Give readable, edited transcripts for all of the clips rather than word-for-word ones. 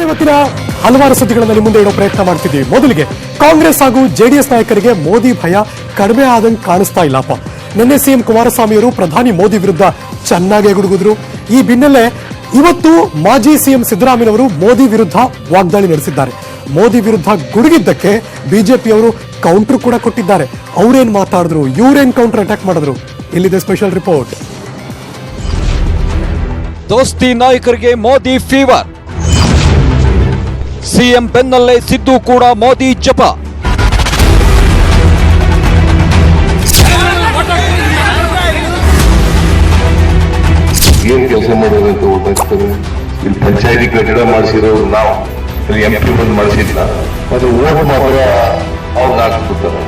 ಇವತ್ತಿನ ಹಲವಾರು ಸುದ್ದಿಗಳನ್ನು ನಿಮ್ಮ ಮುಂದೆ ಇಡೋ ಪ್ರಯತ್ನ ಮಾಡ್ತಿದ್ದೀವಿ. ಮೊದಲಿಗೆ ಕಾಂಗ್ರೆಸ್ ಹಾಗೂ ಜೆಡಿಎಸ್ ನಾಯಕರಿಗೆ ಮೋದಿ ಭಯ ಕಡಿಮೆ ಆದಂಗೆ ಕಾಣಿಸ್ತಾ ಇಲ್ಲಪ್ಪ. ನಿನ್ನೆ ಸಿಎಂ ಕುಮಾರಸ್ವಾಮಿ ಅವರು ಪ್ರಧಾನಿ ಮೋದಿ ವಿರುದ್ಧ ಚೆನ್ನಾಗಿ ಗುಡುಗಿದ್ರು. ಈ ಬೆನ್ನಲ್ಲೇ ಇವತ್ತು ಮಾಜಿ ಸಿಎಂ ಸಿದ್ದರಾಮಯ್ಯನವರು ಮೋದಿ ವಿರುದ್ಧ ವಾಗ್ದಾಳಿ ನಡೆಸಿದ್ದಾರೆ. ಮೋದಿ ವಿರುದ್ಧ ಗುಡುಗಿದ್ದಕ್ಕೆ ಬಿಜೆಪಿಯವರು ಕೌಂಟರ್ ಕೂಡ ಕೊಟ್ಟಿದ್ದಾರೆ. ಅವರೇನ್ ಮಾತಾಡಿದ್ರು, ಇವರೇನ್ ಕೌಂಟರ್ ಅಟ್ಯಾಕ್ ಮಾಡಿದ್ರು, ಇಲ್ಲಿದೆ ಸ್ಪೆಷಲ್ ರಿಪೋರ್ಟ್. ದೋಸ್ತಿ ನಾಯಕರಿಗೆ ಮೋದಿ ಫೀವರ್. ಸಿಎಂ ಬೆನ್ನಲ್ಲೇ ಸಿದ್ದು ಕೂಡ ಮೋದಿ ಜಪ. ಏನ್ ಕೆಲಸ ಮಾಡೋದಂತ ಗೊತ್ತಾಗ್ತದೆ. ಇಲ್ಲಿ ಪಂಚಾಯತಿ ಕಟ್ಟಡ ಮಾಡಿಸಿರೋರು ನಾವು, ಇಲ್ಲಿ MP ಬಂದು ಮಾಡಿಸಿಲ್ಲ, ಅದು ಓಟ್ ಮಾತ್ರ ಅವ್ರನ್ನ ಹಾಕ್ಬಿಡ್ತಾರೆ.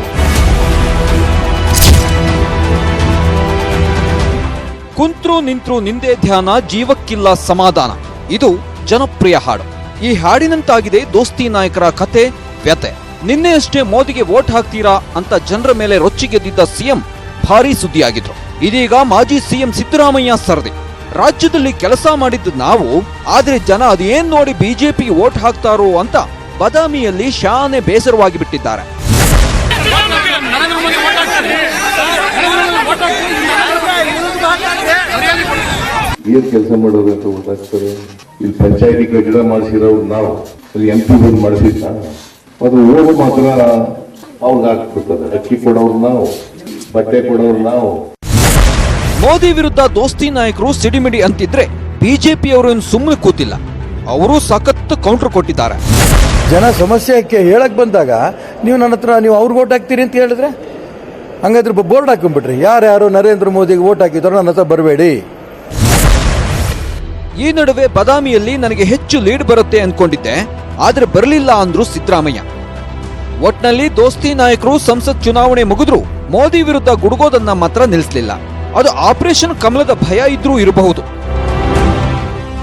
ಕುಂತ್ರು ನಿಂತ್ರು ನಿಂದೇ ಧ್ಯಾನ, ಜೀವಕ್ಕಿಲ್ಲ ಸಮಾಧಾನ. ಇದು ಜನಪ್ರಿಯ ಹಾಡು. ಈ ಹಾಡಿನಂತಾಗಿದೆ ದೋಸ್ತಿ ನಾಯಕರ ಕತೆ, ವ್ಯತೆ. ನಿನ್ನೆಯಷ್ಟೇ ಮೋದಿಗೆ ವೋಟ್ ಹಾಕ್ತೀರಾ ಅಂತ ಜನರ ಮೇಲೆ ರೊಚ್ಚಿಗೆದ್ದಿದ್ದ ಸಿಎಂ ಭಾರೀ ಸುದ್ದಿಯಾಗಿದ್ರು. ಇದೀಗ ಮಾಜಿ ಸಿಎಂ ಸಿದ್ದರಾಮಯ್ಯ ಸರದಿ. ರಾಜ್ಯದಲ್ಲಿ ಕೆಲಸ ಮಾಡಿದ್ದು ನಾವು, ಆದ್ರೆ ಜನ ಅದೇನ್ ನೋಡಿ ಬಿಜೆಪಿಗೆ ವೋಟ್ ಹಾಕ್ತಾರೋ ಅಂತ ಬದಾಮಿಯಲ್ಲಿ ಶಾನೆ ಬೇಸರವಾಗಿ ಬಿಟ್ಟಿದ್ದಾರೆ. ಏನ್ ಕೆಲಸ ಮಾಡೋದಂತ ಗೊತ್ತಾಗ್ತದೆ. ಇಲ್ಲಿ ಪಂಚಾಯತಿ ಕಟ್ಟಡ ಮಾಡಿಸಿರೋರು ನಾವು, ಇಲ್ಲಿ MP ಬಂದು ಮಾಡಿಸಿಲ್ಲ, ಅದು ಓಟ್ ಮಾತ್ರ ಅವ್ರಿಗೆ ಹಾಕ್ಬಿಡ್ತದೆ. ಅಕ್ಕಿ ಕೊಡೋರು ನಾವು, ಬಟ್ಟೆ ಕೊಡೋರು ನಾವು. ಮೋದಿ ವಿರುದ್ಧ ದೋಸ್ತಿ ನಾಯಕರು ಸಿಡಿಮಿಡಿ ಅಂತಿದ್ರೆ ಬಿಜೆಪಿಯವರು ಇನ್ನು ಸುಮ್ಮನೆ ಕೂತಿಲ್ಲ. ಅವರು ಸಖತ್ ಕೌಂಟರ್ ಕೊಟ್ಟಿದ್ದಾರೆ. ಜನ ಸಮಸ್ಯೆಕ್ಕೆ ಹೇಳಕ್ ಬಂದಾಗ ನೀವು ನನ್ನ ಹತ್ರ ನೀವು ಅವ್ರಿಗೆ ವೋಟ್ ಹಾಕ್ತೀರಿ ಅಂತ ಹೇಳಿದ್ರೆ, ಹಂಗಾದ್ರೆ ಬೋರ್ಡ್ ಹಾಕೊಂಡ್ಬಿಟ್ರಿ, ಯಾರ್ಯಾರು ನರೇಂದ್ರ ಮೋದಿಗೆ ವೋಟ್ ಹಾಕಿದ್ರು ನನ್ನ ಹತ್ರ ಬರಬೇಡಿ. ಈ ನಡುವೆ ಬದಾಮಿಯಲ್ಲಿ ನನಗೆ ಹೆಚ್ಚು ಲೀಡ್ ಬರುತ್ತೆ ಅನ್ಕೊಂಡಿದ್ದೆ, ಆದ್ರೆ ಬರಲಿಲ್ಲ ಅಂದ್ರು ಸಿದ್ದರಾಮಯ್ಯ. ಒಟ್ನಲ್ಲಿ ದೋಸ್ತಿ ನಾಯಕರು ಸಂಸತ್ ಚುನಾವಣೆ ಮುಗಿದ್ರು ಮೋದಿ ವಿರುದ್ಧ ಗುಡುಗೋದನ್ನ ಮಾತ್ರ ನಿಲ್ಲಿಸಲಿಲ್ಲ. ಅದು ಆಪರೇಷನ್ ಕಮಲದ ಭಯ ಇದ್ರೂ ಇರಬಹುದು.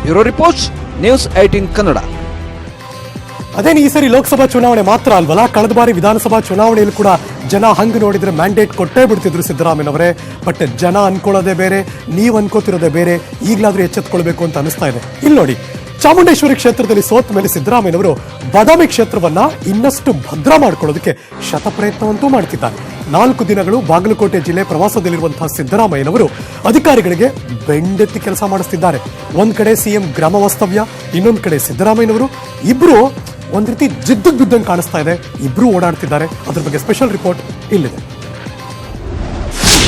Bureau report, news 18 Kannada. ಅದೇನು ಈ ಸರಿ ಲೋಕಸಭಾ ಚುನಾವಣೆ ಮಾತ್ರ ಅಲ್ವಲ್ಲ, ಕಳೆದ ಬಾರಿ ವಿಧಾನಸಭಾ ಚುನಾವಣೆಯಲ್ಲಿ ಕೂಡ ಜನ ಹಂಗೆ ನೋಡಿದ್ರೆ ಮ್ಯಾಂಡೇಟ್ ಕೊಟ್ಟೇ ಬಿಡ್ತಿದ್ರು ಸಿದ್ದರಾಮಯ್ಯನವರೇ. ಬಟ್ ಜನ ಅನ್ಕೊಳ್ಳೋದೇ ಬೇರೆ, ನೀವು ಅನ್ಕೋತಿರೋದೇ ಬೇರೆ. ಈಗಲಾದ್ರೂ ಎಚ್ಚೆತ್ಕೊಳ್ಬೇಕು ಅಂತ ಅನಿಸ್ತಾ ಇದೆ. ಇಲ್ಲಿ ನೋಡಿ, ಚಾಮುಂಡೇಶ್ವರಿ ಕ್ಷೇತ್ರದಲ್ಲಿ ಸೋತ ಮೇಲೆ ಸಿದ್ದರಾಮಯ್ಯನವರು ಬಾದಾಮಿ ಕ್ಷೇತ್ರವನ್ನ ಇನ್ನಷ್ಟು ಭದ್ರ ಮಾಡ್ಕೊಳ್ಳೋದಕ್ಕೆ ಶತಪ್ರಯತ್ನವಂತೂ ಮಾಡ್ತಿದ್ದಾರೆ. 4 ದಿನಗಳು ಬಾಗಲಕೋಟೆ ಜಿಲ್ಲೆ ಪ್ರವಾಸದಲ್ಲಿರುವಂತಹ ಸಿದ್ದರಾಮಯ್ಯನವರು ಅಧಿಕಾರಿಗಳಿಗೆ ಬೆಂಡೆತ್ತಿ ಕೆಲಸ ಮಾಡಿಸ್ತಿದ್ದಾರೆ. ಒಂದ್ ಕಡೆ ಸಿಎಂ ಗ್ರಾಮ ವಾಸ್ತವ್ಯ, ಇನ್ನೊಂದ್ ಕಡೆ ಸಿದ್ದರಾಮಯ್ಯನವರು. ಇಬ್ರು ಒಂದ್ ರೀತಿ ಜಿದ್ದಗ್ ಬಿದ್ದಂಗೆ ಕಾಣಿಸ್ತಾ ಇದೆ. ಇಬ್ರು ಓಡಾಡ್ತಿದ್ದಾರೆ. ಅದ್ರ ಬಗ್ಗೆ ಸ್ಪೆಷಲ್ ರಿಪೋರ್ಟ್ ಇಲ್ಲಿದೆ.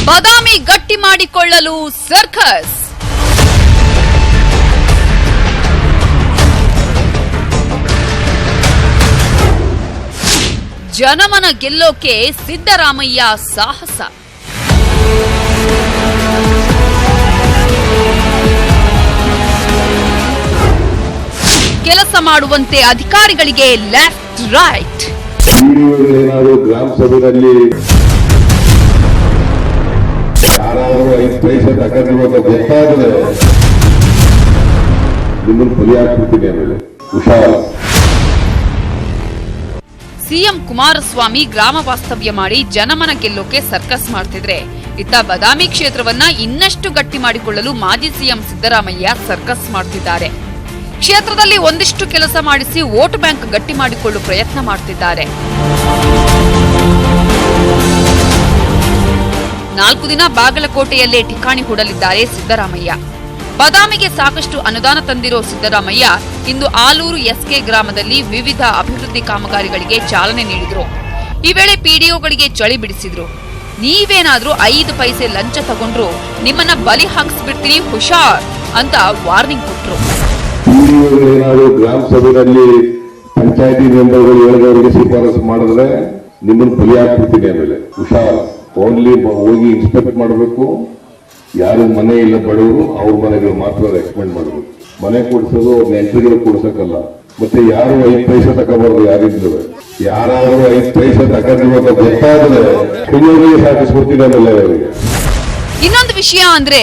ಬಾದಾಮಿ ಗಟ್ಟಿ ಮಾಡಿಕೊಳ್ಳಲು ಸರ್ಕಸ್. ಜನಮನ ಗೆಲ್ಲೋಕೆ ಸಿದ್ದರಾಮಯ್ಯ ಸಾಹಸ. ಕೆಲಸ ಮಾಡುವಂತೆ ಅಧಿಕಾರಿಗಳಿಗೆ ಲೆಫ್ಟ್ ರೈಟ್. ಏನಾದರೂ ಗ್ರಾಮ ಸಭೆಯಲ್ಲಿ ಯಾರಾದರೂ 5 ಪೈಸೆ ತಗೊಂಡಿರುವಂತ ಗೊತ್ತಾದ್ರೆ ನಿಮ್ಮನ್ನು ಬಲಿ ಹಾಕ್ಬಿಡ್ತೀನಿ. ಆಮೇಲೆ ಹುಷಾರ್. ಸಿಎಂ ಕುಮಾರಸ್ವಾಮಿ ಗ್ರಾಮ ವಾಸ್ತವ್ಯ ಮಾಡಿ ಜನಮನ ಗೆಲ್ಲೋಕೆ ಸರ್ಕಸ್ ಮಾಡ್ತಿದ್ರೆ, ಇತ್ತ ಬಾದಾಮಿ ಕ್ಷೇತ್ರವನ್ನ ಇನ್ನಷ್ಟು ಗಟ್ಟಿ ಮಾಡಿಕೊಳ್ಳಲು ಮಾಜಿ ಸಿಎಂ ಸಿದ್ದರಾಮಯ್ಯ ಸರ್ಕಸ್ ಮಾಡ್ತಿದ್ದಾರೆ. ಕ್ಷೇತ್ರದಲ್ಲಿ ಒಂದಿಷ್ಟು ಕೆಲಸ ಮಾಡಿಸಿ ವೋಟ್ ಬ್ಯಾಂಕ್ ಗಟ್ಟಿ ಮಾಡಿಕೊಳ್ಳಲು ಪ್ರಯತ್ನ ಮಾಡ್ತಿದ್ದಾರೆ. 4 ದಿನ ಬಾಗಲಕೋಟೆಯಲ್ಲೇ ಠಿಕಾಣಿ ಹೂಡಲಿದ್ದಾರೆ ಸಿದ್ದರಾಮಯ್ಯ. ಬಾದಾಮಿಗೆ ಸಾಕಷ್ಟು ಅನುದಾನ ತಂದಿರೋ ಸಿದ್ದರಾಮಯ್ಯ ಇಂದು ಆಲೂರು SK ಗ್ರಾಮದಲ್ಲಿ ವಿವಿಧ ಅಭಿವೃದ್ಧಿ ಕಾಮಗಾರಿಗಳಿಗೆ ಚಾಲನೆ ನೀಡಿದ್ರು. ಈ ವೇಳೆ PDOಗಳಿಗೆ ಚಳಿ ಬಿಡಿಸಿದ್ರು. ನೀವೇನಾದ್ರೂ 5 ಪೈಸೆ ಲಂಚ ತಗೊಂಡ್ರು ನಿಮ್ಮನ್ನ ಬಲಿ ಹಾಕಿಸ್ಬಿಡ್ತೀನಿ, ಹುಷಾರ್ ಅಂತ ವಾರ್ನಿಂಗ್ ಕೊಟ್ರು. ಏನಾದರೂ ಗ್ರಾಮ ಸಭೆಯಲ್ಲಿ ಪಂಚಾಯತಿ ಮೆಂಬರ್ಗಳು ಹೇಳಿದವರಿಗೆ ಶಿಫಾರಸು ಮಾಡಿದ್ರೆ ನಿಮ್ಮನ್ನು ಬಲಿ ಹಾಕ್ಬಿಡ್ತೀನಿ. ಆಮೇಲೆ ಹುಷಾರ್. ಓನ್ಲಿ ಹೋಗಿ ಇನ್ಸ್ಪೆಕ್ಟ್ ಮಾಡಬೇಕು. ಯಾರು ಮನೆ ಇಲ್ಲ ಬಡವರು ಅವ್ರ ಮನೆಗಳು ಮಾತ್ರ ರೆಕಮೆಂಡ್ ಮಾಡಬೇಕು. ಮನೆ ಕೊಡಿಸೋದು ಅವ್ರ ಎಂಟ್ರಿಗಳು ಕೊಡ್ಸಕ್ಕಲ್ಲ. ಮತ್ತೆ ಯಾರು 5 ಪೈಸೆ ತಗೋಬಾರ್ದು. ಯಾರಿದ್ರು ಯಾರಾದ್ರೂ 5 ಪೈಸೆ ತಗೊಂಡಿರುವಾಗ ಗೊತ್ತಾದ್ರೆ ಕುಡಿಯೋರಿಗೆ ಸಾಕಿಸ್ಬಿಡ್ತೀನಿ ಆಮೇಲೆ ಅವರಿಗೆ. ಇನ್ನೊಂದು ವಿಷಯ ಅಂದ್ರೆ,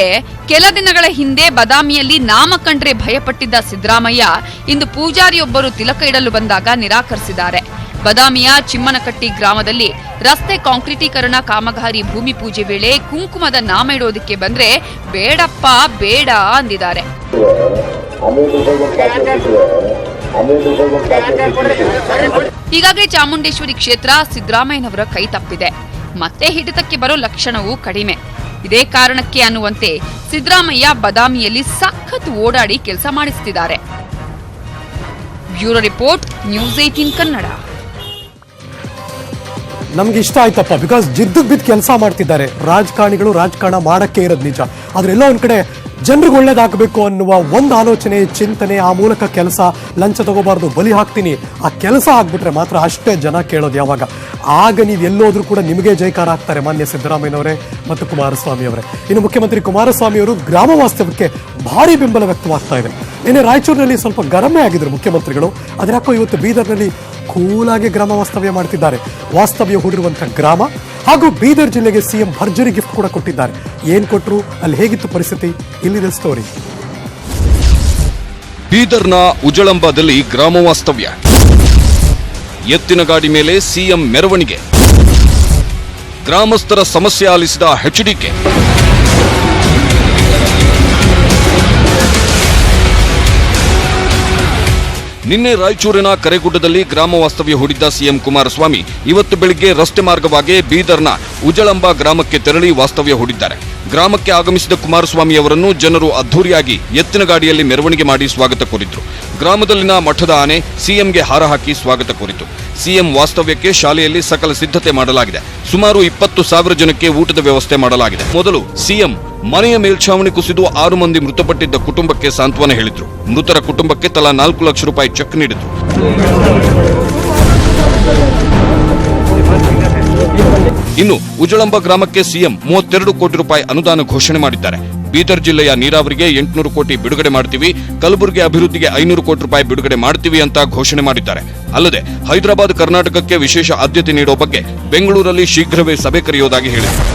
ಕೆಲ ದಿನಗಳ ಹಿಂದೆ ಬಾದಾಮಿಯಲ್ಲಿ ನಾಮ ಕಂಡ್ರೆ ಭಯಪಟ್ಟಿದ್ದ ಸಿದ್ದರಾಮಯ್ಯ ಇಂದು ಪೂಜಾರಿಯೊಬ್ಬರು ತಿಲಕ ಇಡಲು ಬಂದಾಗ ನಿರಾಕರಿಸಿದ್ದಾರೆ. ಬಾದಾಮಿಯ ಚಿಮ್ಮನಕಟ್ಟಿ ಗ್ರಾಮದಲ್ಲಿ ರಸ್ತೆ ಕಾಂಕ್ರೀಟೀಕರಣ ಕಾಮಗಾರಿ ಭೂಮಿ ಪೂಜೆ ವೇಳೆ ಕುಂಕುಮದ ನಾಮ ಇಡೋದಕ್ಕೆ ಬಂದ್ರೆ ಬೇಡಪ್ಪ ಬೇಡ ಅಂದಿದ್ದಾರೆ. ಹೀಗಾಗಿ ಚಾಮುಂಡೇಶ್ವರಿ ಕ್ಷೇತ್ರ ಸಿದ್ದರಾಮಯ್ಯನವರ ಕೈ ತಪ್ಪಿದೆ. ಮತ್ತೆ ಹಿಡಿತಕ್ಕೆ ಬರೋ ಲಕ್ಷಣವೂ ಕಡಿಮೆ. ಇದೇ ಕಾರಣಕ್ಕೆ ಅನ್ನುವಂತೆ ಸಿದ್ದರಾಮಯ್ಯ ಬದಾಮಿಯಲ್ಲಿ ಸಖತ್ ಓಡಾಡಿ ಕೆಲಸ ಮಾಡಿಸುತ್ತಿದ್ದಾರೆ. Bureau report, news 18 Kannada. ನಮ್ಗೆ ಇಷ್ಟ ಆಯ್ತಪ್ಪ, ಬಿಕಾಸ್ ಜಿದ್ದುಗ್ ಬಿದ್ದು ಕೆಲಸ ಮಾಡ್ತಿದ್ದಾರೆ ರಾಜಕಾರಣಿಗಳು. ರಾಜಕಾರಣ ಮಾಡಕ್ಕೆ ಇರೋದು ನಿಜ, ಆದ್ರೆ ಎಲ್ಲೋ ಒಂದ್ ಕಡೆ ಜನರಿಗೆ ಒಳ್ಳೇದಾಗಬೇಕು ಅನ್ನುವ ಒಂದು ಆಲೋಚನೆ, ಚಿಂತನೆ, ಆ ಮೂಲಕ ಕೆಲಸ. ಲಂಚ ತಗೋಬಾರ್ದು, ಬಲಿ ಹಾಕ್ತೀನಿ, ಆ ಕೆಲಸ ಆಗ್ಬಿಟ್ರೆ ಮಾತ್ರ ಅಷ್ಟೇ ಜನ ಕೇಳೋದು. ಯಾವಾಗ ಆಗ ನೀವು ಎಲ್ಲೋದ್ರೂ ಕೂಡ ನಿಮಗೆ ಜೈಕಾರ ಆಗ್ತಾರೆ ಮಾನ್ಯ ಸಿದ್ದರಾಮಯ್ಯನವರೇ ಮತ್ತು ಕುಮಾರಸ್ವಾಮಿ ಅವರೇ. ಇನ್ನು ಮುಖ್ಯಮಂತ್ರಿ ಕುಮಾರಸ್ವಾಮಿ ಅವರು ಗ್ರಾಮ ವಾಸ್ತವ್ಯಕ್ಕೆ ಭಾರಿ ಬೆಂಬಲ ವ್ಯಕ್ತವಾಗ್ತಾ ಇದೆ. ನಿನ್ನೆ ರಾಯಚೂರಿನಲ್ಲಿ ಸ್ವಲ್ಪ ಗರಮೆ ಆಗಿದ್ರು ಮುಖ್ಯಮಂತ್ರಿಗಳು, ಆದ್ರೆ ಯಾಕೋ ಇವತ್ತು ಬೀದರ್ನಲ್ಲಿ ಕೂಲಾಗಿ ಗ್ರಾಮ ವಾಸ್ತವ್ಯ ಮಾಡ್ತಿದ್ದಾರೆ. ವಾಸ್ತವ್ಯ ಹೂಡಿರುವಂತಹ ಗ್ರಾಮ ಹಾಗೂ ಬೀದರ್ ಜಿಲ್ಲೆಗೆ ಸಿಎಂ ಭರ್ಜರಿ ಗಿಫ್ಟ್ ಕೂಡ ಕೊಟ್ಟಿದ್ದಾರೆ. ಏನ್ ಕೊಟ್ರು, ಅಲ್ಲಿ ಹೇಗಿತ್ತು ಪರಿಸ್ಥಿತಿ, ಇಲ್ಲಿದೆ ಸ್ಟೋರಿ. ಬೀದರ್ನ ಉಜಳಂಬದಲ್ಲಿ ಗ್ರಾಮ ವಾಸ್ತವ್ಯ, ಎತ್ತಿನ ಗಾಡಿ ಮೇಲೆ ಸಿಎಂ ಮೆರವಣಿಗೆ, ಗ್ರಾಮಸ್ಥರ ಸಮಸ್ಯೆ ಆಲಿಸಿದ ಎಚ್ಡಿಕೆ. ನಿನ್ನೆ ರಾಯಚೂರಿನ ಕರೆಗುಡ್ಡದಲ್ಲಿ ಗ್ರಾಮ ವಾಸ್ತವ್ಯ ಹೂಡಿದ್ದ ಸಿಎಂ ಕುಮಾರಸ್ವಾಮಿ ಇವತ್ತು ಬೆಳಿಗ್ಗೆ ರಸ್ತೆ ಮಾರ್ಗವಾಗಿ ಬೀದರ್ನ ಉಜಳಂಬ ಗ್ರಾಮಕ್ಕೆ ತೆರಳಿ ವಾಸ್ತವ್ಯ ಹೂಡಿದ್ದಾರೆ. ಗ್ರಾಮಕ್ಕೆ ಆಗಮಿಸಿದ ಕುಮಾರಸ್ವಾಮಿ ಅವರನ್ನು ಜನರು ಅದ್ಧೂರಿಯಾಗಿ ಎತ್ತಿನ ಗಾಡಿಯಲ್ಲಿ ಮೆರವಣಿಗೆ ಮಾಡಿ ಸ್ವಾಗತ ಕೋರಿದ್ರು. ಗ್ರಾಮದಲ್ಲಿನ ಮಠದ ಆನೆ ಸಿಎಂಗೆ ಹಾರ ಹಾಕಿ ಸ್ವಾಗತ ಕೋರಿತು. ಸಿಎಂ ವಾಸ್ತವ್ಯಕ್ಕೆ ಶಾಲೆಯಲ್ಲಿ ಸಕಲ ಸಿದ್ಧತೆ ಮಾಡಲಾಗಿದೆ. ಸುಮಾರು 20,000 ಜನಕ್ಕೆ ಊಟದ ವ್ಯವಸ್ಥೆ ಮಾಡಲಾಗಿದೆ. ಮೊದಲು ಸಿಎಂ ಮನೆಯ ಮೇಲ್ಛಾವಣಿ ಕುಸಿದು 6 ಮಂದಿ ಮೃತಪಟ್ಟಿದ್ದ ಕುಟುಂಬಕ್ಕೆ ಸಾಂತ್ವನ ಹೇಳಿದ್ರು. ಮೃತರ ಕುಟುಂಬಕ್ಕೆ ತಲಾ 4 ಲಕ್ಷ ರೂಪಾಯಿ ಚೆಕ್ ನೀಡಿದ್ರು. ಇನ್ನು ಉಜಳಂಬ ಗ್ರಾಮಕ್ಕೆ ಸಿಎಂ 32 ಕೋಟಿ ರೂಪಾಯಿ ಅನುದಾನ ಘೋಷಣೆ ಮಾಡಿದ್ದಾರೆ. ಬೀದರ್ ಜಿಲ್ಲೆಯ ನೀರಾವರಿಗೆ 800 ಕೋಟಿ ಬಿಡುಗಡೆ ಮಾಡ್ತೀವಿ, ಕಲಬುರಗಿ ಅಭಿವೃದ್ಧಿಗೆ 500 ಕೋಟಿ ರೂಪಾಯಿ ಬಿಡುಗಡೆ ಮಾಡ್ತೀವಿ ಅಂತ ಘೋಷಣೆ ಮಾಡಿದ್ದಾರೆ. ಅಲ್ಲದೆ ಹೈದರಾಬಾದ್ ಕರ್ನಾಟಕಕ್ಕೆ ವಿಶೇಷ ಆದ್ಯತೆ ನೀಡುವ ಬಗ್ಗೆ ಬೆಂಗಳೂರಲ್ಲಿ ಶೀಘ್ರವೇ ಸಭೆ ಕರೆಯುವುದಾಗಿ ಹೇಳಿದರು.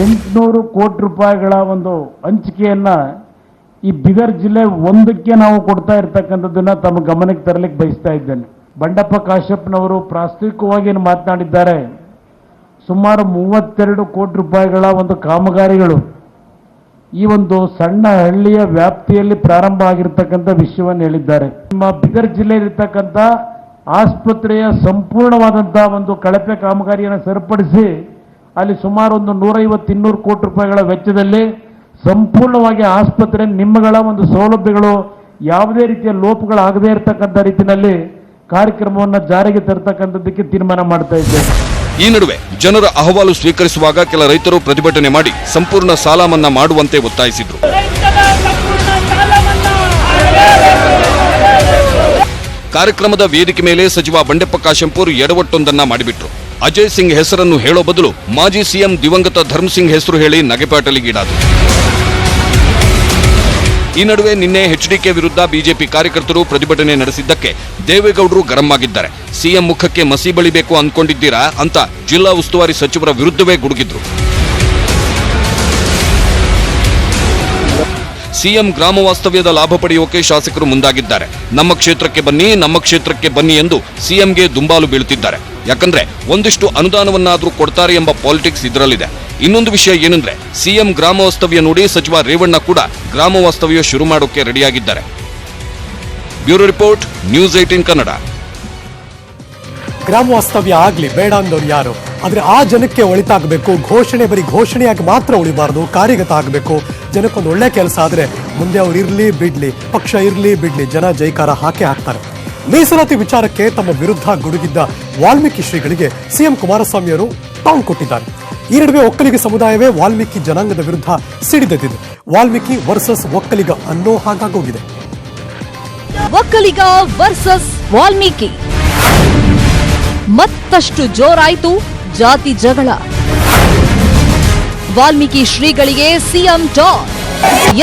800 ಕೋಟಿ ರೂಪಾಯಿಗಳ ಒಂದು ಹಂಚಿಕೆಯನ್ನ ಈ ಬೀದರ್ ಜಿಲ್ಲೆ ಒಂದಕ್ಕೆ ನಾವು ಕೊಡ್ತಾ ಇರ್ತಕ್ಕಂಥದ್ದನ್ನ ತಮ್ಮ ಗಮನಕ್ಕೆ ತರಲಿಕ್ಕೆ ಬಯಸ್ತಾ ಇದ್ದೇನೆ. ಬಂಡಪ್ಪ ಕಾಶ್ಯಪ್ನವರು ಪ್ರಾಸ್ತಾವಿಕವಾಗಿ ಮಾತನಾಡಿದ್ದಾರೆ. ಸುಮಾರು 32 ಕೋಟಿ ರೂಪಾಯಿಗಳ ಒಂದು ಕಾಮಗಾರಿಗಳು ಈ ಒಂದು ಸಣ್ಣ ಹಳ್ಳಿಯ ವ್ಯಾಪ್ತಿಯಲ್ಲಿ ಪ್ರಾರಂಭ ಆಗಿರ್ತಕ್ಕಂಥ ವಿಷಯವನ್ನು ಹೇಳಿದ್ದಾರೆ. ನಮ್ಮ ಬೀದರ್ ಜಿಲ್ಲೆಯಲ್ಲಿರ್ತಕ್ಕಂಥ ಆಸ್ಪತ್ರೆಯ ಸಂಪೂರ್ಣವಾದಂತಹ ಒಂದು ಕಳಪೆ ಕಾಮಗಾರಿಯನ್ನು ಸರಿಪಡಿಸಿ ಅಲ್ಲಿ ಸುಮಾರು ಒಂದು 150-200 ಕೋಟಿ ರೂಪಾಯಿಗಳ ವೆಚ್ಚದಲ್ಲಿ ಸಂಪೂರ್ಣವಾಗಿ ಆಸ್ಪತ್ರೆ ನಿಮ್ಮಗಳ ಒಂದು ಸೌಲಭ್ಯಗಳು ಯಾವುದೇ ರೀತಿಯ ಲೋಪಗಳಾಗದೇ ಇರತಕ್ಕಂಥ ರೀತಿಯಲ್ಲಿ ಕಾರ್ಯಕ್ರಮವನ್ನು ಜಾರಿಗೆ ತರತಕ್ಕಂಥದ್ದಕ್ಕೆ ತೀರ್ಮಾನ ಮಾಡ್ತಾ ಇದ್ದೇವೆ. ಈ ನಡುವೆ ಜನರ ಅಹವಾಲು ಸ್ವೀಕರಿಸುವಾಗ ಕೆಲ ರೈತರು ಪ್ರತಿಭಟನೆ ಮಾಡಿ ಸಂಪೂರ್ಣ ಸಾಲ ಮನ್ನಾ ಮಾಡುವಂತೆ ಒತ್ತಾಯಿಸಿದ್ರು. ಕಾರ್ಯಕ್ರಮದ ವೇದಿಕೆ ಮೇಲೆ ಸಚಿವ ಬಂಡೆಪ್ಪ ಕಾಶೆಂಪೂರ್ ಎಡವಟ್ಟೊಂದನ್ನ ಮಾಡಿಬಿಟ್ರು. ಅಜಯ್ ಸಿಂಗ್ ಹೆಸರನ್ನು ಹೇಳೋ ಬದಲು ಮಾಜಿ ಸಿಎಂ ದಿವಂಗತ ಧರ್ಮಸಿಂಗ್ ಹೆಸರು ಹೇಳಿ ನಗೆಪಾಟಲಿಗೀಡಾದರು. ಈ ನಡುವೆ ನಿನ್ನೆ ಎಚ್ಡಿಕೆ ವಿರುದ್ಧ ಬಿಜೆಪಿ ಕಾರ್ಯಕರ್ತರು ಪ್ರತಿಭಟನೆ ನಡೆಸಿದ್ದಕ್ಕೆ ದೇವೇಗೌಡರು ಗರಂ ಆಗಿದ್ದಾರೆ. ಸಿಎಂ ಮುಖಕ್ಕೆ ಮಸಿ ಬಳಿಬೇಕು ಅಂದ್ಕೊಂಡಿದ್ದೀರಾ ಅಂತ ಜಿಲ್ಲಾ ಉಸ್ತುವಾರಿ ಸಚಿವರ ವಿರುದ್ಧವೇ ಗುಡುಗಿದ್ರು. ಸಿಎಂ ಗ್ರಾಮ ವಾಸ್ತವ್ಯದ ಲಾಭ ಪಡೆಯೋಕೆ ಶಾಸಕರು ಮುಂದಾಗಿದ್ದಾರೆ. ನಮ್ಮ ಕ್ಷೇತ್ರಕ್ಕೆ ಬನ್ನಿ ಎಂದು ಸಿಎಂಗೆ ದುಂಬಾಲು ಬೀಳುತ್ತಿದ್ದಾರೆ. ಯಾಕಂದ್ರೆ ಒಂದಿಷ್ಟು ಅನುದಾನವನ್ನಾದ್ರೂ ಕೊಡ್ತಾರೆ ಎಂಬ ಪಾಲಿಟಿಕ್ಸ್ ಇದರಲ್ಲಿದೆ. ಇನ್ನೊಂದು ವಿಷಯ ಏನಂದ್ರೆ ಸಿಎಂ ಗ್ರಾಮ ವಾಸ್ತವ್ಯ ನೋಡಿ ಸಚಿವ ರೇವಣ್ಣ ಕೂಡ ಗ್ರಾಮ ವಾಸ್ತವ್ಯ ಶುರು ಮಾಡೋಕೆ ರೆಡಿಯಾಗಿದ್ದಾರೆ. Bureau report, news 18 Kannada. ಗ್ರಾಮ ವಾಸ್ತವ್ಯ ಆಗ್ಲಿ, ಬೇಡ ಅಂದವ್ರು ಯಾರು? ಆದ್ರೆ ಆ ಜನಕ್ಕೆ ಒಳಿತಾಗಬೇಕು. ಘೋಷಣೆ ಬರೀ ಘೋಷಣೆಯಾಗಿ ಮಾತ್ರ ಉಳಿಬಾರ್ದು, ಕಾರ್ಯಗತ ಆಗಬೇಕು. ಜನಕ್ಕೊಂದು ಒಳ್ಳೆ ಕೆಲಸ ಆದ್ರೆ ಮುಂದೆ ಅವ್ರು ಇರ್ಲಿ ಬಿಡ್ಲಿ, ಪಕ್ಷ ಇರ್ಲಿ ಬಿಡ್ಲಿ, ಜನ ಜೈಕಾರ ಹಾಕೇ ಹಾಕ್ತಾರೆ. ಮೀಸಲಾತಿ ವಿಚಾರಕ್ಕೆ ತಮ್ಮ ವಿರುದ್ಧ ಗುಡುಗಿದ್ದ ವಾಲ್ಮೀಕಿ ಶ್ರೀಗಳಿಗೆ ಸಿಎಂ ಕುಮಾರಸ್ವಾಮಿ ಅವರು ಟಾಂಗ್ ಕೊಟ್ಟಿದ್ದಾರೆ. ಈ ನಡುವೆ ಒಕ್ಕಲಿಗ ಸಮುದಾಯವೇ ವಾಲ್ಮೀಕಿ ಜನಾಂಗದ ವಿರುದ್ಧ ಸಿಡಿದೆದ್ದಿದೆ. ವಾಲ್ಮೀಕಿ ವರ್ಸಸ್ ಒಕ್ಕಲಿಗ ಅನ್ನೋ ಹಾಗಾಗೋಗಿದೆ. ಒಕ್ಕಲಿಗ ವರ್ಸಸ್ ವಾಲ್ಮೀಕಿ ಮತ್ತಷ್ಟು ಜೋರಾಯಿತು ಜಾತಿ ಜಗಳ. ವಾಲ್ಮೀಕಿ ಶ್ರೀಗಳಿಗೆ ಸಿಎಂ ಟಾಂಗ್.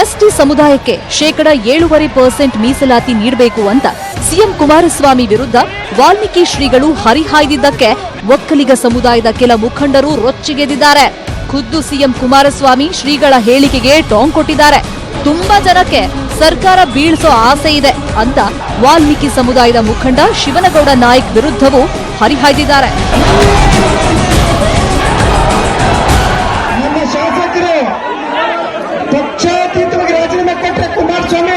ಎಸ್ಟಿ ಸಮುದಾಯಕ್ಕೆ 7.5% ಮೀಸಲಾತಿ ನೀಡಬೇಕು ಅಂತ ಸಿಎಂ ಕುಮಾರಸ್ವಾಮಿ ವಿರುದ್ಧ ವಾಲ್ಮೀಕಿ ಶ್ರೀಗಳು ಹರಿಹಾಯ್ದಿದ್ದಕ್ಕೆ ಒಕ್ಕಲಿಗ ಸಮುದಾಯದ ಕೆಲ ಮುಖಂಡರು ರೊಚ್ಚಿಗೆದ್ದಿದ್ದಾರೆ. ಖುದ್ದು ಸಿಎಂ ಕುಮಾರಸ್ವಾಮಿ ಶ್ರೀಗಳ ಹೇಳಿಕೆಗೆ ಟಾಂಗ್ ಕೊಟ್ಟಿದ್ದಾರೆ. ತುಂಬಾ ಜನಕ್ಕೆ ಸರ್ಕಾರ ಬೀಳ್ಸೋ ಆಸೆ ಇದೆ ಅಂತ ವಾಲ್ಮೀಕಿ ಸಮುದಾಯದ ಮುಖಂಡ ಶಿವನಗೌಡ ನಾಯ್ಕ್ ವಿರುದ್ಧವೂ ಹರಿಹಾಯ್ದಿದ್ದಾರೆ. ನಮ್ಮ ಶಾಸಕರು ಪಕ್ಷಾತೀತವಾಗಿ ರಾಜೀನಾಮೆ ಕೊಟ್ಟರೆ ಕುಮಾರಸ್ವಾಮಿ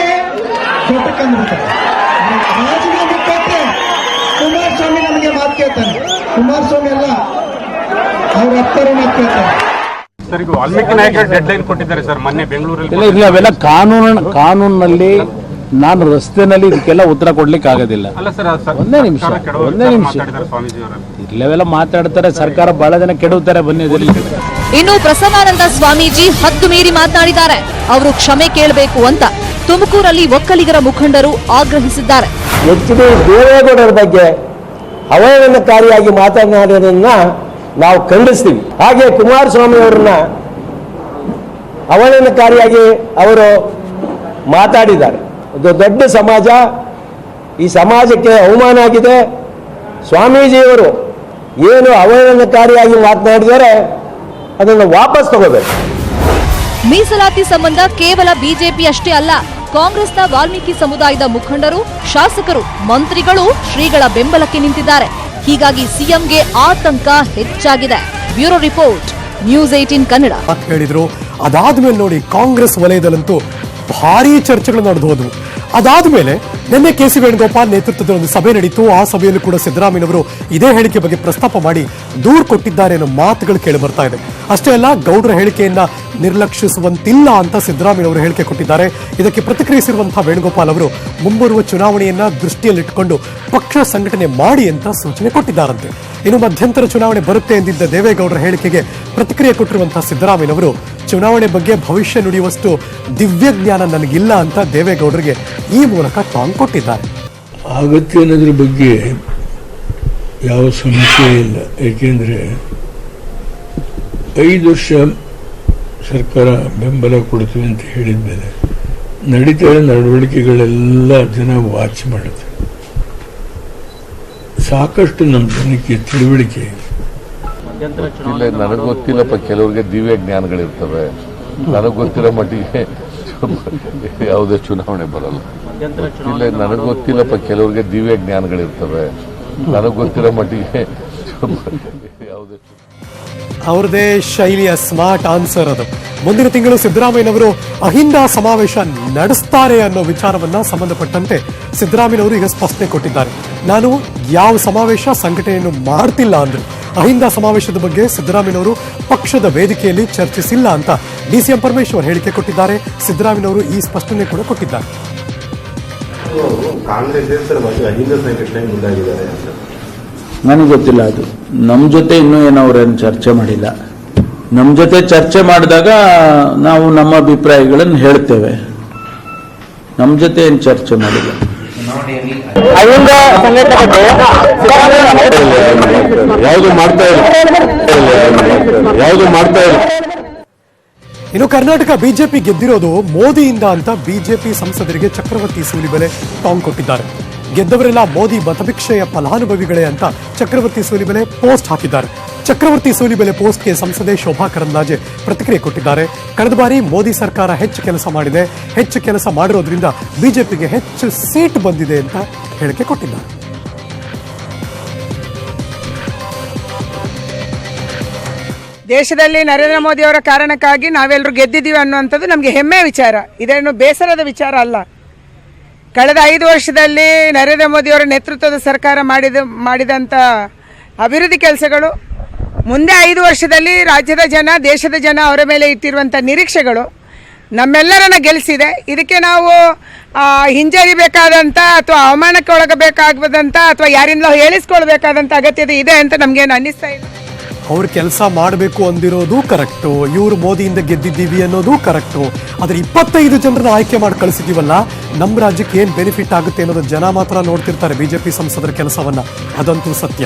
ರಾಜೀನಾಮೆ ಕೇಳ್ತಾನೆ, ಕುಮಾರಸ್ವಾಮಿ ಎಲ್ಲ ಅವ್ರ ಅಪ್ಪರನ್ನ ಕೇಳ್ತಾನೆ. ಸರ್, ಈಗ ವಾಲ್ಮೀಕಿ ನಾಯಕರ ಡೆಡ್ ಲೈನ್ ಕೊಟ್ಟಿದ್ದಾರೆ ಸರ್ ಮೊನ್ನೆ ಬೆಂಗಳೂರಲ್ಲಿ. ಇಲ್ಲ ಅವೆಲ್ಲ ಕಾನೂನಲ್ಲಿ ನಾನು ರಸ್ತೆನಲ್ಲಿ ಇದಕ್ಕೆಲ್ಲ ಉತ್ತರ ಕೊಡ್ಲಿಕ್ಕೆ ಆಗೋದಿಲ್ಲ. ಅಲ್ಲ ಸರ್, ಒಂದೇ ನಿಮಿಷ ಸ್ವಾಮೀಜಿ ಅವರು ಇಲ್ಲವೆಲ್ಲ ಮಾತಾಡ್ತಾರೆ, ಸರ್ಕಾರ ಬಹಳ ಜನ ಕೆಡುತ್ತಾರೆ. ಬನ್ನಿ. ಇನ್ನು ಪ್ರಸನ್ನಾನಂದ ಸ್ವಾಮೀಜಿ ಹದ್ದು ಮೀರಿ ಮಾತನಾಡಿದ್ದಾರೆ. ಅವರು ಕ್ಷಮೆ ಕೇಳಬೇಕು ಅಂತ ತುಮಕೂರಲ್ಲಿ ಒಕ್ಕಲಿಗರ ಮುಖಂಡರು ಆಗ್ರಹಿಸಿದ್ದಾರೆ. ಎಚ್.ಡಿ. ದೇವೇಗೌಡರ ಬಗ್ಗೆ ಅವಹೇಳನಕಾರಿಯಾಗಿ ಮಾತನಾಡಿರೋದನ್ನ ನಾವು ಖಂಡಿಸ್ತೀವಿ. ಹಾಗೆ ಕುಮಾರಸ್ವಾಮಿ ಅವರನ್ನ ಅವಹೇಳನಕಾರಿಯಾಗಿ ಅವರು ಮಾತಾಡಿದ್ದಾರೆ. ಇದು ದೊಡ್ಡ ಸಮಾಜ, ಈ ಸಮಾಜಕ್ಕೆ ಅವಮಾನ ಆಗಿದೆ. ಸ್ವಾಮೀಜಿಯವರು ಏನು ಅವಹೇಳನಕಾರಿಯಾಗಿ ಮಾತನಾಡಿದರೆ ಅದನ್ನು ವಾಪಸ್ ತಗೋಬೇಕು. ಮೀಸಲಾತಿ ಸಂಬಂಧ ಕೇವಲ ಬಿಜೆಪಿ ಅಷ್ಟೇ ಅಲ್ಲ, ಕಾಂಗ್ರೆಸ್ನ ವಾಲ್ಮೀಕಿ ಸಮುದಾಯದ ಮುಖಂಡರು, ಶಾಸಕರು, ಮಂತ್ರಿಗಳು ಶ್ರೀಗಳ ಬೆಂಬಲಕ್ಕೆ ನಿಂತಿದ್ದಾರೆ. ಹೀಗಾಗಿ ಸಿಎಂಗೆ ಆತಂಕ ಹೆಚ್ಚಾಗಿದೆ. Bureau report, news 18 Kannada. ಹೇಳಿದ್ರು. ಅದಾದ್ಮೇಲೆ ನೋಡಿ, ಕಾಂಗ್ರೆಸ್ ವಲಯದಲ್ಲಂತೂ ಭಾರೀ ಚರ್ಚೆಗಳು ನಡೆದು ಹೋದವು. ಅದಾದ್ಮೇಲೆ ನಿನ್ನೆ ಕೆ.ಸಿ. ವೇಣುಗೋಪಾಲ್ ನೇತೃತ್ವದ ಒಂದು ಸಭೆ ನಡೀತು. ಆ ಸಭೆಯಲ್ಲೂ ಕೂಡ ಸಿದ್ದರಾಮಯ್ಯನವರು ಇದೇ ಹೇಳಿಕೆ ಬಗ್ಗೆ ಪ್ರಸ್ತಾಪ ಮಾಡಿ ದೂರು ಕೊಟ್ಟಿದ್ದಾರೆ ಅನ್ನೋ ಮಾತುಗಳು ಕೇಳಿ ಬರ್ತಾ ಇದೆ. ಅಷ್ಟೇ ಅಲ್ಲ, ಗೌಡರ ಹೇಳಿಕೆಯನ್ನ ನಿರ್ಲಕ್ಷಿಸುವಂತಿಲ್ಲ ಅಂತ ಸಿದ್ದರಾಮಯ್ಯನವರು ಹೇಳಿಕೆ ಕೊಟ್ಟಿದ್ದಾರೆ. ಇದಕ್ಕೆ ಪ್ರತಿಕ್ರಿಯಿಸಿರುವಂತಹ ವೇಣುಗೋಪಾಲ್ ಅವರು ಮುಂಬರುವ ಚುನಾವಣೆಯನ್ನ ದೃಷ್ಟಿಯಲ್ಲಿಟ್ಟುಕೊಂಡು ಪಕ್ಷ ಸಂಘಟನೆ ಮಾಡಿ ಅಂತ ಸೂಚನೆ ಕೊಟ್ಟಿದ್ದಾರಂತೆ. ಇನ್ನು ಮಧ್ಯಂತರ ಚುನಾವಣೆ ಬರುತ್ತೆ ಎಂದಿದ್ದ ದೇವೇಗೌಡರ ಹೇಳಿಕೆಗೆ ಪ್ರತಿಕ್ರಿಯೆ ಕೊಟ್ಟಿರುವಂತಹ ಸಿದ್ದರಾಮಯ್ಯನವರು ಚುನಾವಣೆ ಬಗ್ಗೆ ಭವಿಷ್ಯ ನುಡಿಯುವಷ್ಟು ದಿವ್ಯ ಜ್ಞಾನ ನನಗಿಲ್ಲ ಅಂತ ದೇವೇಗೌಡರಿಗೆ ಈ ಮೂಲಕ ಟಾಂಗ್ ಕೊಟ್ಟಿದ್ದಾರೆ. ಆಗತ್ತೆ ಅನ್ನೋದ್ರ ಬಗ್ಗೆ ಯಾವ ಸಮಸ್ಯೆ ಇಲ್ಲ. ಏಕೆಂದರೆ 5 ವರ್ಷ ಸರ್ಕಾರ ಬೆಂಬಲ ಕೊಡ್ತೀವಿ ಅಂತ ಹೇಳಿದ ಮೇಲೆ ನಡೀತಾ ನಡವಳಿಕೆಗಳೆಲ್ಲ ಜನ ವಾಚ್ ಮಾಡುತ್ತೆ. ಸಾಕಷ್ಟು ನಮ್ಮ ಜನಕ್ಕೆ ತಿಳುವಳಿಕೆ ಇದೆ. ಇಲ್ಲ, ನನಗೆ ಗೊತ್ತಿಲ್ಲಪ್ಪ, ಕೆಲವರಿಗೆ ದಿವ್ಯ ಜ್ಞಾನಗಳಿರ್ತವೆ. ನನಗೆ ಗೊತ್ತಿರೋ ಮಟ್ಟಿಗೆ ಯಾವುದೇ ಚುನಾವಣೆ ಬರಲ್ಲ. ಇಲ್ಲ, ನನಗೆ ಗೊತ್ತಿಲ್ಲಪ್ಪ, ಕೆಲವರಿಗೆ ದಿವ್ಯ ಜ್ಞಾನಗಳಿರ್ತವೆ. ನನಗೆ ಗೊತ್ತಿರೋ ಮಟ್ಟಿಗೆ ಯಾವುದೇ ಅವ್ರದೇ ಶೈಲಿಯ ಸ್ಮಾರ್ಟ್ ಆನ್ಸರ್ ಅದು. ಮುಂದಿನ ತಿಂಗಳು ಸಿದ್ದರಾಮಯ್ಯನವರು ಅಹಿಂದ ಸಮಾವೇಶ ನಡೆಸ್ತಾರೆ ಅನ್ನೋ ವಿಚಾರವನ್ನ ಸಂಬಂಧಪಟ್ಟಂತೆ ಸಿದ್ದರಾಮಯ್ಯನವರು ಈಗ ಸ್ಪಷ್ಟನೆ ಕೊಟ್ಟಿದ್ದಾರೆ. ನಾನು ಯಾವ ಸಮಾವೇಶ ಸಂಘಟನೆಯನ್ನು ಮಾಡ್ತಿಲ್ಲ ಅಂದ್ರು. ಅಹಿಂದ ಸಮಾವೇಶದ ಬಗ್ಗೆ ಸಿದ್ದರಾಮಯ್ಯನವರು ಪಕ್ಷದ ವೇದಿಕೆಯಲ್ಲಿ ಚರ್ಚಿಸಿಲ್ಲ ಅಂತ ಡಿಸಿಎಂ ಪರಮೇಶ್ವರ್ ಹೇಳಿಕೆ ಕೊಟ್ಟಿದ್ದಾರೆ. ಸಿದ್ದರಾಮಯ್ಯನವರು ಈ ಸ್ಪಷ್ಟನೆ ಕೂಡ ಕೊಟ್ಟಿದ್ದಾರೆ. ನನಗೆ ಗೊತ್ತಿಲ್ಲ ಅದು. ನಮ್ಮ ಜೊತೆ ಇನ್ನೂ ಏನೋ ಅವ್ರೇನು ಚರ್ಚೆ ಮಾಡಿಲ್ಲ. ನಮ್ಮ ಜೊತೆ ಚರ್ಚೆ ಮಾಡಿದಾಗ ನಾವು ನಮ್ಮ ಅಭಿಪ್ರಾಯಗಳನ್ನು ಹೇಳ್ತೇವೆ. ನಮ್ಮ ಜೊತೆ ಏನು ಚರ್ಚೆ ಮಾಡಿಲ್ಲ. ಯಾವುದು ಮಾಡ್ತಾ ಇಲ್ಲ. ಇನ್ನು ಕರ್ನಾಟಕ ಬಿಜೆಪಿ ಗೆದ್ದಿರೋದು ಮೋದಿಯಿಂದ ಅಂತ ಬಿಜೆಪಿ ಸಂಸದರಿಗೆ ಚಕ್ರವರ್ತಿ ಸೂಲಿಬೆಲೆ ಟಾಂಗ್ ಕೊಟ್ಟಿದ್ದಾರೆ. ಗೆದ್ದವರೆಲ್ಲ ಮೋದಿ ಮತಭಿಕ್ಷೆಯ ಫಲಾನುಭವಿಗಳೇ ಅಂತ ಚಕ್ರವರ್ತಿ ಸೂಲಿಬೆಲೆ ಪೋಸ್ಟ್ ಹಾಕಿದ್ದಾರೆ. ಚಕ್ರವರ್ತಿ ಸೂಲಿಬೆಲೆ ಪೋಸ್ಟ್ಗೆ ಸಂಸದೆ ಶೋಭಾ ಕರಂದ್ಲಾಜೆ ಪ್ರತಿಕ್ರಿಯೆ ಕೊಟ್ಟಿದ್ದಾರೆ. ಕಳೆದ ಬಾರಿ ಮೋದಿ ಸರ್ಕಾರ ಹೆಚ್ಚು ಕೆಲಸ ಮಾಡಿದೆ, ಹೆಚ್ಚು ಕೆಲಸ ಮಾಡಿರೋದ್ರಿಂದ ಬಿಜೆಪಿಗೆ ಹೆಚ್ಚು ಸೀಟ್ ಬಂದಿದೆ ಅಂತ ಹೇಳಿಕೆ ಕೊಟ್ಟಿದ್ದಾರೆ. ದೇಶದಲ್ಲಿ ನರೇಂದ್ರ ಮೋದಿ ಅವರ ಕಾರಣಕ್ಕಾಗಿ ನಾವೆಲ್ಲರೂ ಗೆದ್ದಿದ್ದೀವಿ ಅನ್ನುವಂಥದ್ದು ನಮಗೆ ಹೆಮ್ಮೆ ವಿಚಾರ. ಇದೇನು ಬೇಸರದ ವಿಚಾರ ಅಲ್ಲ. ಕಳೆದ 5 ವರ್ಷದಲ್ಲಿ ನರೇಂದ್ರ ಮೋದಿ ಅವರ ನೇತೃತ್ವದ ಸರ್ಕಾರ ಮಾಡಿದಂಥ ಅಭಿವೃದ್ಧಿ ಕೆಲಸಗಳು, ಮುಂದೆ 5 ವರ್ಷದಲ್ಲಿ ರಾಜ್ಯದ ಜನ, ದೇಶದ ಜನ ಅವರ ಮೇಲೆ ಇಟ್ಟಿರುವಂಥ ನಿರೀಕ್ಷೆಗಳು ನಮ್ಮೆಲ್ಲರನ್ನ ಗೆಲ್ಲಿಸಿದೆ. ಇದಕ್ಕೆ ನಾವು ಹಿಂಜರಿಬೇಕಾದಂಥ ಅಥವಾ ಅವಮಾನಕ್ಕೆ ಒಳಗಬೇಕಾಗದಂಥ ಅಥವಾ ಯಾರಿಂದಲೋ ಹೇಳಿಸ್ಕೊಳ್ಬೇಕಾದಂಥ ಅಗತ್ಯತೆ ಇದೆ ಅಂತ ನಮಗೇನು ಅನ್ನಿಸ್ತಾ ಇಲ್ಲ. ಅವ್ರು ಕೆಲಸ ಮಾಡಬೇಕು ಅಂದಿರೋದು ಕರೆಕ್ಟು, ಇವರು ಮೋದಿಯಿಂದ ಗೆದ್ದಿದ್ದೀವಿ ಅನ್ನೋದು ಕರೆಕ್ಟು. ಆದರೆ 25 ಜನರನ್ನ ಆಯ್ಕೆ ಮಾಡಿ ಕಳಿಸಿದ್ದೀವಲ್ಲ, ನಮ್ಮ ರಾಜ್ಯಕ್ಕೆ ಏನು ಬೆನಿಫಿಟ್ ಆಗುತ್ತೆ ಅನ್ನೋದು ಜನ ಮಾತ್ರ ನೋಡ್ತಿರ್ತಾರೆ ಬಿಜೆಪಿ ಸಂಸದರ ಕೆಲಸವನ್ನ. ಅದಂತೂ ಸತ್ಯ.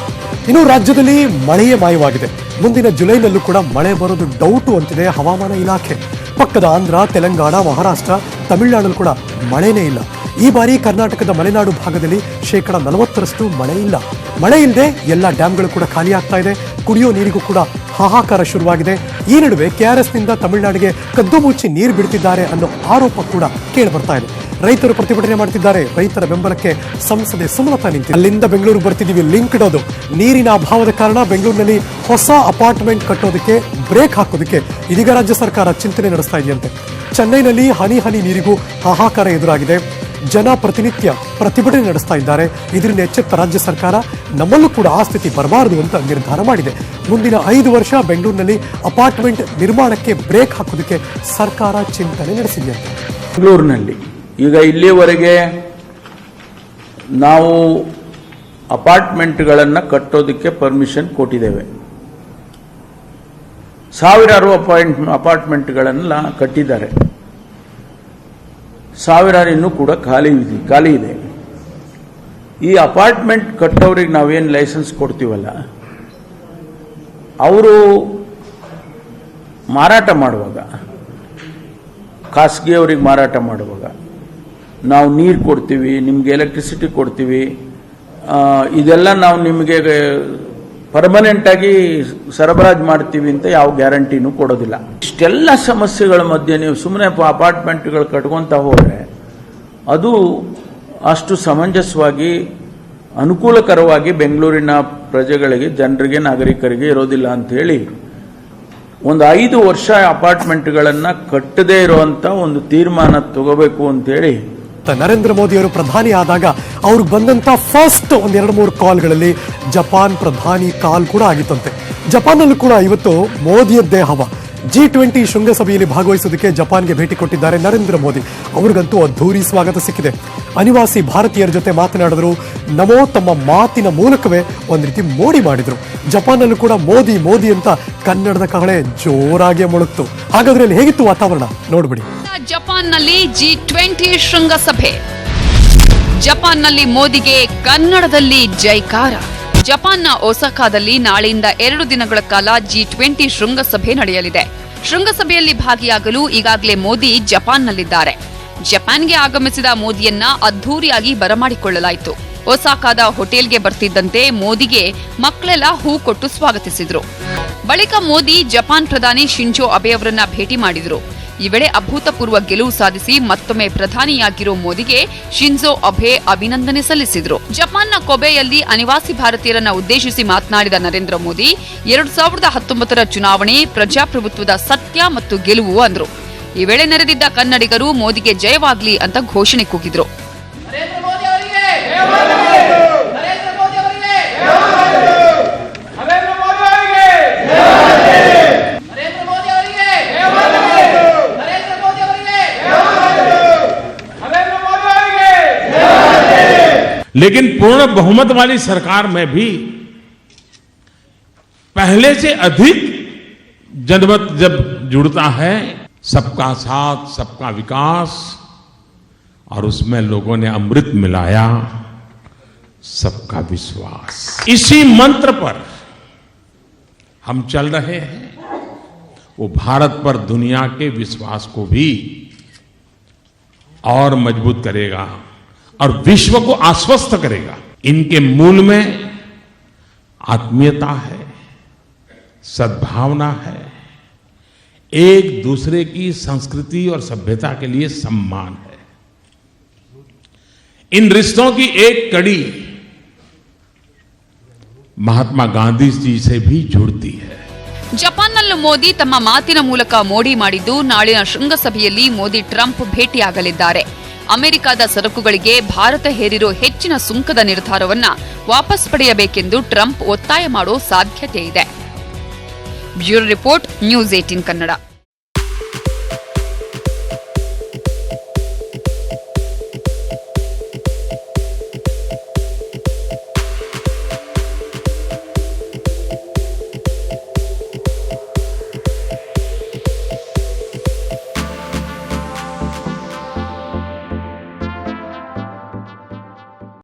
ಇನ್ನು ರಾಜ್ಯದಲ್ಲಿ ಮಳೆಯೇ ಮಾಯವಾಗಿದೆ. ಮುಂದಿನ ಜುಲೈನಲ್ಲೂ ಕೂಡ ಮಳೆ ಬರೋದು ಡೌಟು ಅಂತಿದೆ ಹವಾಮಾನ ಇಲಾಖೆ. ಪಕ್ಕದ ಆಂಧ್ರ, ತೆಲಂಗಾಣ, ಮಹಾರಾಷ್ಟ್ರ, ತಮಿಳುನಾಡಲ್ಲಿ ಕೂಡ ಮಳೆನೇ ಇಲ್ಲ. ಈ ಬಾರಿ ಕರ್ನಾಟಕದ ಮಲೆನಾಡು ಭಾಗದಲ್ಲಿ 40% ಮಳೆ ಇಲ್ಲ. ಮಳೆ ಇಲ್ಲದೆ ಎಲ್ಲ ಡ್ಯಾಂಗಳು ಕೂಡ ಖಾಲಿ ಆಗ್ತಾ ಇದೆ. ಕುಡಿಯೋ ನೀರಿಗೂ ಕೂಡ ಹಾಹಾಕಾರ ಶುರುವಾಗಿದೆ. ಈ ನಡುವೆ ಕೆಆರ್ಎಸ್ನಿಂದ ತಮಿಳುನಾಡಿಗೆ ಕದ್ದು ಮುಚ್ಚಿ ನೀರು ಬಿಡ್ತಿದ್ದಾರೆ ಅನ್ನೋ ಆರೋಪ ಕೂಡ ಕೇಳಿ ಬರ್ತಾ ಇದೆ. ರೈತರು ಪ್ರತಿಭಟನೆ ಮಾಡ್ತಿದ್ದಾರೆ. ರೈತರ ಬೆಂಬಲಕ್ಕೆ ಸಂಸದೆ ಸುಮಲತಾ ನಿಂತಿದ್ದಾರೆ. ಅಲ್ಲಿಂದ ಬೆಂಗಳೂರು ಬರ್ತಿದ್ದೀವಿ, ಲಿಂಕ್ ಇಡೋದು. ನೀರಿನ ಅಭಾವದ ಕಾರಣ ಬೆಂಗಳೂರಿನಲ್ಲಿ ಹೊಸ ಅಪಾರ್ಟ್ಮೆಂಟ್ ಕಟ್ಟೋದಕ್ಕೆ ಬ್ರೇಕ್ ಹಾಕೋದಕ್ಕೆ ಇದೀಗ ರಾಜ್ಯ ಸರ್ಕಾರ ಚಿಂತನೆ ನಡೆಸ್ತಾ ಇದೆಯಂತೆ. ಚೆನ್ನೈನಲ್ಲಿ ಹನಿ ಹನಿ ನೀರಿಗೂ ಹಾಹಾಕಾರ ಎದುರಾಗಿದೆ. ಜನ ಪ್ರತಿನಿತ್ಯ ಪ್ರತಿಭಟನೆ ನಡೆಸ್ತಾ ಇದ್ದಾರೆ. ಇದರಿಂದ ಎಚ್ಚೆತ್ತ ರಾಜ್ಯ ಸರ್ಕಾರ ನಮ್ಮಲ್ಲೂ ಕೂಡ ಆ ಸ್ಥಿತಿ ಬರಬಾರದು ಅಂತ ನಿರ್ಧಾರ ಮಾಡಿದೆ. ಮುಂದಿನ 5 ವರ್ಷ ಬೆಂಗಳೂರಿನಲ್ಲಿ ಅಪಾರ್ಟ್ಮೆಂಟ್ ನಿರ್ಮಾಣಕ್ಕೆ ಬ್ರೇಕ್ ಹಾಕೋದಕ್ಕೆ ಸರ್ಕಾರ ಚಿಂತನೆ ನಡೆಸಿದೆ. ಬೆಂಗಳೂರಿನಲ್ಲಿ ಈಗ ಇಲ್ಲಿಯವರೆಗೆ ನಾವು ಅಪಾರ್ಟ್ಮೆಂಟ್ಗಳನ್ನು ಕಟ್ಟೋದಕ್ಕೆ ಪರ್ಮಿಷನ್ ಕೊಟ್ಟಿದ್ದೇವೆ. ಸಾವಿರಾರು ಅಪಾರ್ಟ್ಮೆಂಟ್ಗಳನ್ನ ಕಟ್ಟಿದ್ದಾರೆ. ಸಾವಿರಾರು ಇನ್ನೂ ಕೂಡ ಖಾಲಿ ಇದೆ. ಈ ಅಪಾರ್ಟ್ಮೆಂಟ್ ಕಟ್ಟೋರಿಗೆ ನಾವೇನು ಲೈಸೆನ್ಸ್ ಕೊಡ್ತೀವಲ್ಲ, ಅವರು ಮಾರಾಟ ಮಾಡುವಾಗ, ಖಾಸಗಿಯವರಿಗೆ ಮಾರಾಟ ಮಾಡುವಾಗ ನಾವು ನೀರು ಕೊಡ್ತೀವಿ, ನಿಮಗೆ ಎಲೆಕ್ಟ್ರಿಸಿಟಿ ಕೊಡ್ತೀವಿ, ಇದೆಲ್ಲ ನಾವು ನಿಮಗೆ ಪರ್ಮನೆಂಟ್ ಆಗಿ ಸರಬರಾಜು ಮಾಡ್ತೀವಿ ಅಂತ ಯಾವ ಗ್ಯಾರಂಟಿನೂ ಕೊಡೋದಿಲ್ಲ. ಇಷ್ಟೆಲ್ಲ ಸಮಸ್ಯೆಗಳ ಮಧ್ಯೆ ನೀವು ಸುಮ್ಮನೆ ಅಪಾರ್ಟ್ಮೆಂಟ್ಗಳು ಕಟ್ಕೊಂತ ಹೋದರೆ ಅದು ಅಷ್ಟು ಸಮಂಜಸವಾಗಿ ಅನುಕೂಲಕರವಾಗಿ ಬೆಂಗಳೂರಿನ ಪ್ರಜೆಗಳಿಗೆ, ಜನರಿಗೆ, ನಾಗರಿಕರಿಗೆ ಇರೋದಿಲ್ಲ ಅಂತ ಹೇಳಿ ಒಂದು 5 ವರ್ಷ ಅಪಾರ್ಟ್ಮೆಂಟ್ಗಳನ್ನು ಕಟ್ಟದೇ ಇರುವಂತ ಒಂದು ತೀರ್ಮಾನ ತಗೋಬೇಕು ಅಂತೇಳಿ ನರೇಂದ್ರ ಮೋದಿ ಅವರು ಪ್ರಧಾನಿ ಆದಾಗ ಅವ್ರಿಗೆ ಬಂದಂತ ಫಸ್ಟ್ 1-2-3 ಕಾಲ್ಗಳಲ್ಲಿ ಜಪಾನ್ ಪ್ರಧಾನಿ ಕಾಲ್ ಕೂಡ ಆಗಿತ್ತಂತೆ. ಜಪಾನ್ನಲ್ಲೂ ಕೂಡ ಇವತ್ತು ಮೋದಿಯದ್ದೇ ಹವ. G20 ಶೃಂಗಸಭೆಯಲ್ಲಿ ಭಾಗವಹಿಸೋದಕ್ಕೆ ಜಪಾನ್ಗೆ ಭೇಟಿ ಕೊಟ್ಟಿದ್ದಾರೆ ನರೇಂದ್ರ ಮೋದಿ. ಅವ್ರಿಗಂತೂ ಅದ್ಧೂರಿ ಸ್ವಾಗತ ಸಿಕ್ಕಿದೆ. ಅನಿವಾಸಿ ಭಾರತೀಯರ ಜೊತೆ ಮಾತನಾಡಿದ್ರು. ನಮೋ ತಮ್ಮ ಮಾತಿನ ಮೂಲಕವೇ ಒಂದು ರೀತಿ ಮೋಡಿ ಮಾಡಿದ್ರು. ಜಪಾನ್ನಲ್ಲೂ ಕೂಡ ಮೋದಿ ಮೋದಿ ಅಂತ ಕನ್ನಡದ ಕಹಳೆ ಜೋರಾಗಿ ಮೊಳಗ್ತು. ಹಾಗಾದ್ರೆ ಅಲ್ಲಿ ಹೇಗಿತ್ತು ವಾತಾವರಣ ನೋಡ್ಬಿಡಿ. ಜಪಾನ್ನಲ್ಲಿ G20 ಶೃಂಗಸಭೆ. ಜಪಾನ್ನಲ್ಲಿ ಮೋದಿಗೆ ಕನ್ನಡದಲ್ಲಿ ಜೈಕಾರ. ಜಪಾನ್ನ ಒಸಾಕಾದಲ್ಲಿ ನಾಳೆಯಿಂದ 2 ದಿನಗಳ ಕಾಲ G20 ಶೃಂಗಸಭೆ ನಡೆಯಲಿದೆ. ಶೃಂಗಸಭೆಯಲ್ಲಿ ಭಾಗಿಯಾಗಲು ಈಗಾಗಲೇ ಮೋದಿ ಜಪಾನ್ನಲ್ಲಿದ್ದಾರೆ. ಜಪಾನ್ಗೆ ಆಗಮಿಸಿದ ಮೋದಿಯನ್ನ ಅದ್ಧೂರಿಯಾಗಿ ಬರಮಾಡಿಕೊಳ್ಳಲಾಯಿತು. ಒಸಾಕಾದ ಹೋಟೆಲ್ಗೆ ಬರ್ತಿದ್ದಂತೆ ಮೋದಿಗೆ ಮಕ್ಕಳೆಲ್ಲ ಹೂ ಕೊಟ್ಟು ಸ್ವಾಗತಿಸಿದ್ರು. ಬಳಿಕ ಮೋದಿ ಜಪಾನ್ ಪ್ರಧಾನಿ ಶಿಂಜೋ ಅಬೆ ಅವರನ್ನ ಭೇಟಿ ಮಾಡಿದ್ರು. ಈ ವೇಳೆ ಅಭೂತಪೂರ್ವ ಗೆಲುವು ಸಾಧಿಸಿ ಮತ್ತೊಮ್ಮೆ ಪ್ರಧಾನಿಯಾಗಿರೋ ಮೋದಿಗೆ ಶಿಂಜೋ ಅಬೆ ಅಭಿನಂದನೆ ಸಲ್ಲಿಸಿದ್ರು. ಜಪಾನ್ನ ಕೊಬೆಯಲ್ಲಿ ಅನಿವಾಸಿ ಭಾರತೀಯರನ್ನ ಉದ್ದೇಶಿಸಿ ಮಾತನಾಡಿದ ನರೇಂದ್ರ ಮೋದಿ 2019ರ ಚುನಾವಣೆ ಪ್ರಜಾಪ್ರಭುತ್ವದ ಸತ್ಯ ಮತ್ತು ಗೆಲುವು ಅಂದ್ರು. ಈ ವೇಳೆ ನೆರೆದಿದ್ದ ಕನ್ನಡಿಗರು ಮೋದಿಗೆ ಜಯವಾಗ್ಲಿ ಅಂತ ಘೋಷಣೆ ಕೂಗಿದ್ರು. लेकिन पूर्ण बहुमत वाली सरकार में भी पहले से अधिक जनमत जब जुड़ता है, सबका साथ, सबका विकास, और उसमें लोगों ने अमृत मिलाया, सबका विश्वास, इसी मंत्र पर हम चल रहे हैं. वो भारत पर दुनिया के विश्वास को भी और मजबूत करेगा और विश्व को आश्वस्त करेगा. इनके मूल में आत्मीयता है, सद्भावना है, एक दूसरे की संस्कृति और सभ्यता के लिए सम्मान है. इन रिश्तों की एक कड़ी महात्मा गांधी जी से भी जुड़ती है. ಜಪಾನ್ನಲ್ಲೂ ಮೋದಿ ತಮ್ಮ ಮಾತಿನ ಮೂಲಕ ಮೋಡಿ ಮಾಡಿದ್ದು ನಾಳಿನ ಶೃಂಗಸಭೆಯಲ್ಲಿ ಮೋದಿ ಟ್ರಂಪ್ ಭೇಟಿಯಾಗಲಿದ್ದಾರೆ. ಅಮೆರಿಕದ ಸರಕುಗಳಿಗೆ ಭಾರತ ಹೇರಿರೋ ಹೆಚ್ಚಿನ ಸುಂಕದ ನಿರ್ಧಾರವನ್ನ ವಾಪಸ್ ಪಡೆಯಬೇಕೆಂದು ಟ್ರಂಪ್ ಒತ್ತಾಯ ಮಾಡೋ ಸಾಧ್ಯತೆ ಇದೆ. Bureau report, news 18 Kannada.